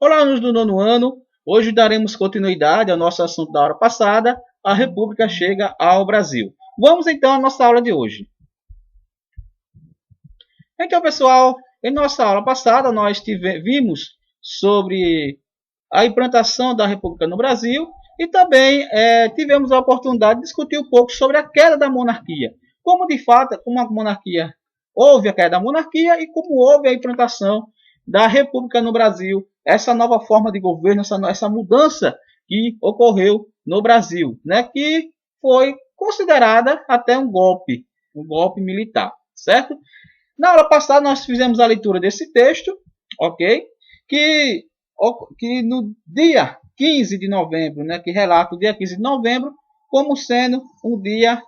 Olá, alunos do nono ano. Hoje daremos continuidade ao nosso assunto da hora passada. A República chega ao Brasil. Vamos então à nossa aula de hoje. Então, pessoal, em nossa aula passada nós vimos sobre a implantação da República no Brasil e também tivemos a oportunidade de discutir um pouco sobre a queda da monarquia. Como de fato, como a monarquia houve a queda da monarquia e como houve a implantação da República no Brasil, essa nova forma de governo, essa mudança que ocorreu no Brasil, né, que foi considerada até um golpe militar, certo? Na aula passada nós fizemos a leitura desse texto, ok? Que no dia 15 de novembro, né, que relata o dia 15 de novembro como sendo um dia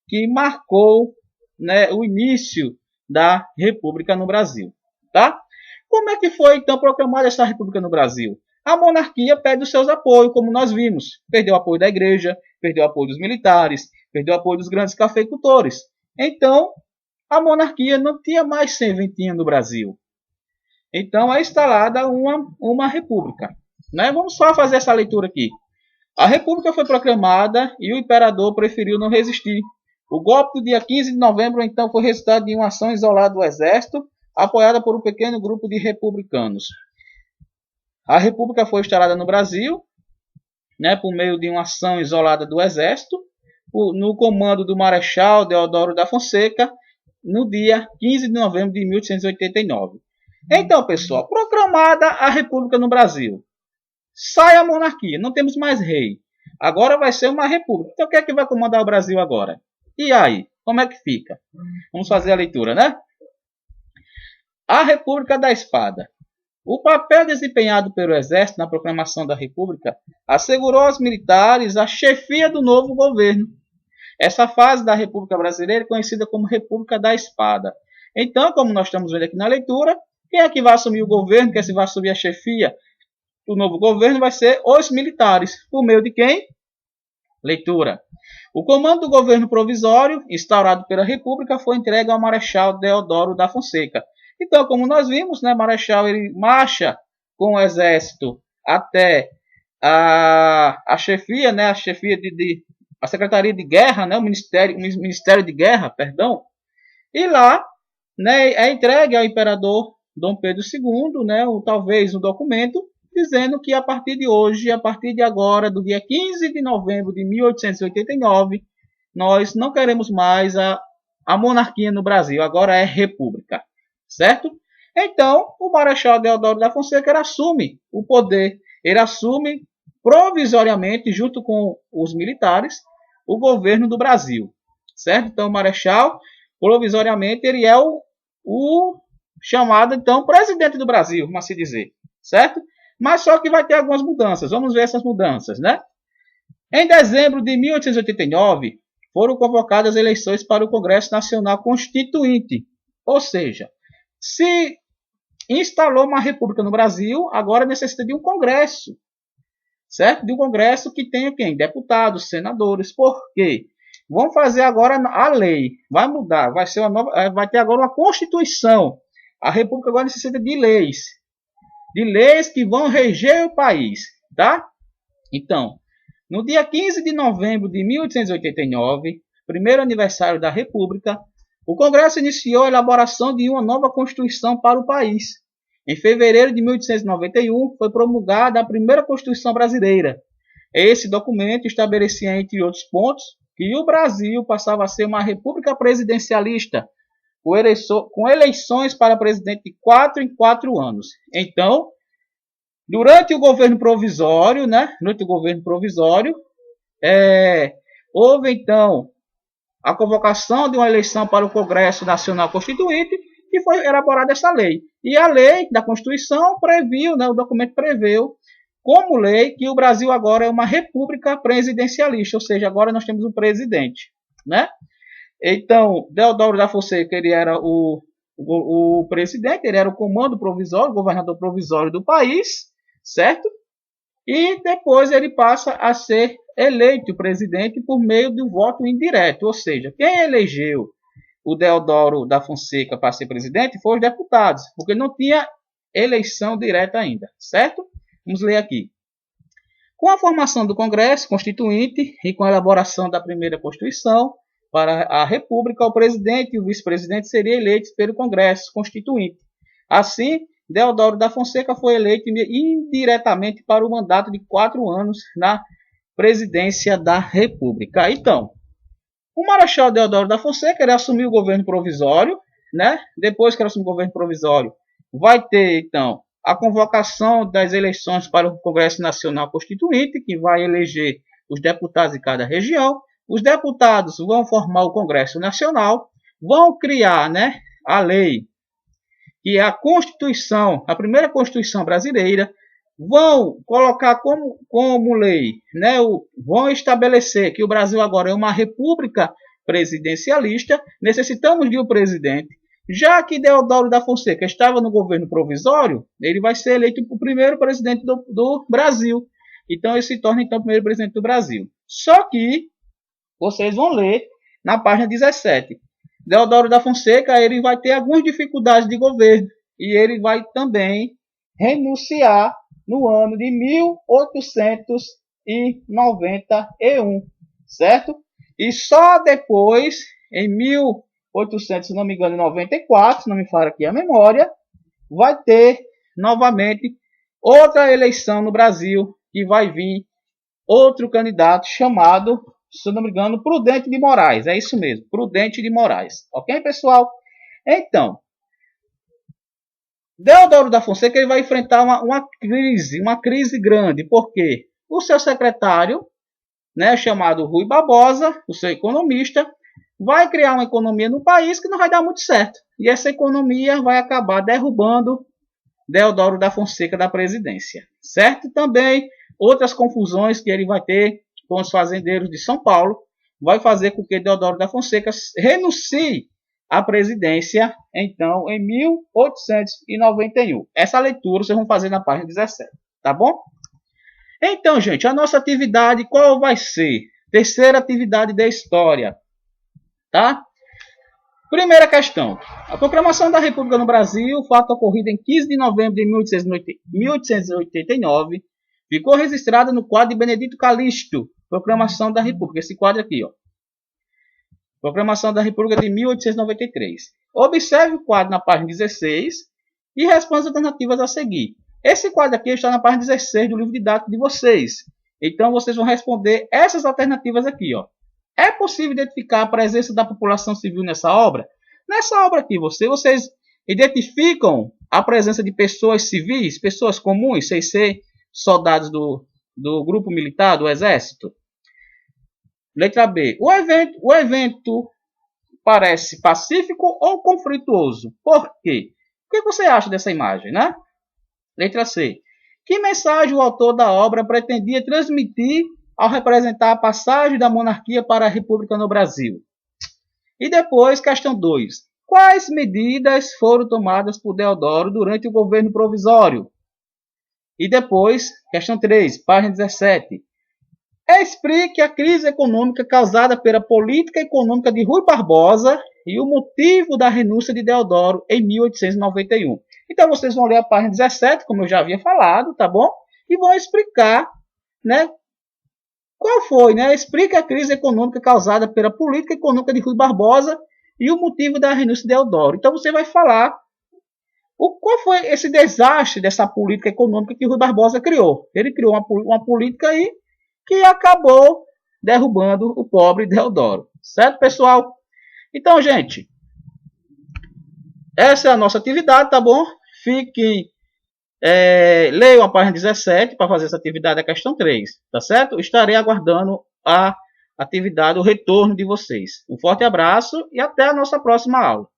que marcou, né, o início da República no Brasil, tá? Como é que foi, então, proclamada essa República no Brasil? A monarquia perde os seus apoios, como nós vimos. Perdeu o apoio da igreja, perdeu o apoio dos militares, perdeu o apoio dos grandes cafeicultores. Então, a monarquia não tinha mais serventia no Brasil. Então, é instalada uma república. Né? Vamos só fazer essa leitura aqui. A república foi proclamada e o imperador preferiu não resistir. O golpe do dia 15 de novembro, então, foi resultado de uma ação isolada do exército, apoiada por um pequeno grupo de republicanos. A República foi instalada no Brasil, né, por meio de uma ação isolada do Exército, no comando do Marechal Deodoro da Fonseca, no dia 15 de novembro de 1889. Então, pessoal, proclamada a República no Brasil, sai a monarquia, não temos mais rei. Agora vai ser uma república. Então, quem é que vai comandar o Brasil agora? E aí, como é que fica? Vamos fazer a leitura, né? A República da Espada. O papel desempenhado pelo Exército na proclamação da República assegurou aos militares a chefia do novo governo. Essa fase da República Brasileira é conhecida como República da Espada. Então, como nós estamos vendo aqui na leitura, quem é que vai assumir o governo, quem é que vai assumir a chefia do novo governo vai ser os militares. Por meio de quem? Leitura. O comando do governo provisório, instaurado pela República, foi entregue ao Marechal Deodoro da Fonseca. Então, como nós vimos, né, Marechal ele marcha com o exército até a chefia, né, a Secretaria de Guerra, né, o Ministério de Guerra, perdão, e lá, né, é entregue ao imperador Dom Pedro II, né, talvez um documento dizendo que a partir de hoje, a partir de agora, do dia 15 de novembro de 1889, nós não queremos mais a monarquia no Brasil, agora é república. Certo? Então, o Marechal Deodoro da Fonseca ele assume o poder, ele assume provisoriamente, junto com os militares, o governo do Brasil. Certo? Então, o Marechal, provisoriamente, ele é o chamado, então, presidente do Brasil, vamos assim dizer. Certo? Mas só que vai ter algumas mudanças. Vamos ver essas mudanças, né? Em dezembro de 1889, foram convocadas eleições para o Congresso Nacional Constituinte, ou seja, se instalou uma república no Brasil, agora necessita de um congresso, certo? De um congresso que tenha quem? Deputados, senadores. Por quê? Vamos fazer agora a lei. Vai mudar, vai ter agora uma constituição. A república agora necessita de leis que vão reger o país, tá? Então, no dia 15 de novembro de 1889, primeiro aniversário da república, o Congresso iniciou a elaboração de uma nova Constituição para o país. Em fevereiro de 1891, foi promulgada a primeira Constituição brasileira. Esse documento estabelecia, entre outros pontos, que o Brasil passava a ser uma república presidencialista, com eleições para presidente de 4 em 4 anos. Então, durante o governo provisório, houve, então, a convocação de uma eleição para o Congresso Nacional Constituinte e foi elaborada essa lei. E a lei da Constituição previu, né, o documento preveu como lei que o Brasil agora é uma república presidencialista, ou seja, agora nós temos um presidente, né? Então, Deodoro da Fonseca, ele era o presidente, ele era o comando provisório, o governador provisório do país, certo? E depois ele passa a ser eleito presidente por meio do voto indireto, ou seja, quem elegeu o Deodoro da Fonseca para ser presidente foram os deputados, porque não tinha eleição direta ainda, certo? Vamos ler aqui. Com a formação do Congresso Constituinte e com a elaboração da primeira Constituição para a República, o presidente e o vice-presidente seriam eleitos pelo Congresso Constituinte. Assim, Deodoro da Fonseca foi eleito indiretamente para o mandato de 4 anos na presidência da República. Então, o Marechal Deodoro da Fonseca ele assumiu o governo provisório, né? Depois que ele assumiu o governo provisório, vai ter, então, a convocação das eleições para o Congresso Nacional Constituinte, que vai eleger os deputados de cada região. Os deputados vão formar o Congresso Nacional, vão criar, né, a lei, que é a Constituição, a primeira Constituição brasileira, vão colocar como lei, né, vão estabelecer que o Brasil agora é uma república presidencialista, necessitamos de um presidente. Já que Deodoro da Fonseca estava no governo provisório, ele vai ser eleito o primeiro presidente do Brasil. Então, ele se torna então, o primeiro presidente do Brasil. Só que, vocês vão ler na página 17. Deodoro da Fonseca ele vai ter algumas dificuldades de governo. E ele vai também renunciar no ano de 1891, certo? E só depois, em 1800, se não me engano, 94, se não me falha aqui a memória, vai ter novamente outra eleição no Brasil e vai vir outro candidato chamado, se não me engano, Prudente de Moraes. É isso mesmo, Prudente de Moraes. Ok, pessoal? Então, Deodoro da Fonseca ele vai enfrentar uma crise grande, porque o seu secretário, né, chamado Rui Barbosa, o seu economista, vai criar uma economia no país que não vai dar muito certo. E essa economia vai acabar derrubando Deodoro da Fonseca da presidência. Certo? Também outras confusões que ele vai ter com os fazendeiros de São Paulo vai fazer com que Deodoro da Fonseca renuncie à presidência, então, em 1891. Essa leitura vocês vão fazer na página 17. Tá bom? Então, gente, a nossa atividade qual vai ser? Terceira atividade da história. Tá? Primeira questão. A proclamação da República no Brasil, fato ocorrido em 15 de novembro de 1889, ficou registrada no quadro de Benedito Calixto, Proclamação da República. Esse quadro aqui, ó. Proclamação da República de 1893. Observe o quadro na página 16 e responda as alternativas a seguir. Esse quadro aqui está na página 16 do livro didático de vocês. Então, vocês vão responder essas alternativas aqui, ó. É possível identificar a presença da população civil nessa obra? Nessa obra aqui, vocês identificam a presença de pessoas civis, pessoas comuns, sem ser soldados do grupo militar, do exército? Letra B. O evento parece pacífico ou conflituoso? Por quê? O que você acha dessa imagem, né? Letra C. Que mensagem o autor da obra pretendia transmitir ao representar a passagem da monarquia para a república no Brasil? E depois, questão 2. Quais medidas foram tomadas por Deodoro durante o governo provisório? E depois, questão 3, página 17. Explique a crise econômica causada pela política econômica de Rui Barbosa e o motivo da renúncia de Deodoro em 1891. Então, vocês vão ler a página 17, como eu já havia falado, tá bom? E vão explicar, né? Qual foi, né? Explica a crise econômica causada pela política econômica de Rui Barbosa e o motivo da renúncia de Deodoro. Então, você vai falar qual foi esse desastre dessa política econômica que Rui Barbosa criou. Ele criou uma política aí que acabou derrubando o pobre Deodoro. Certo, pessoal? Então, gente, essa é a nossa atividade, tá bom? Fiquem, leiam a página 17 para fazer essa atividade, a questão 3, tá certo? Estarei aguardando a atividade, o retorno de vocês. Um forte abraço e até a nossa próxima aula.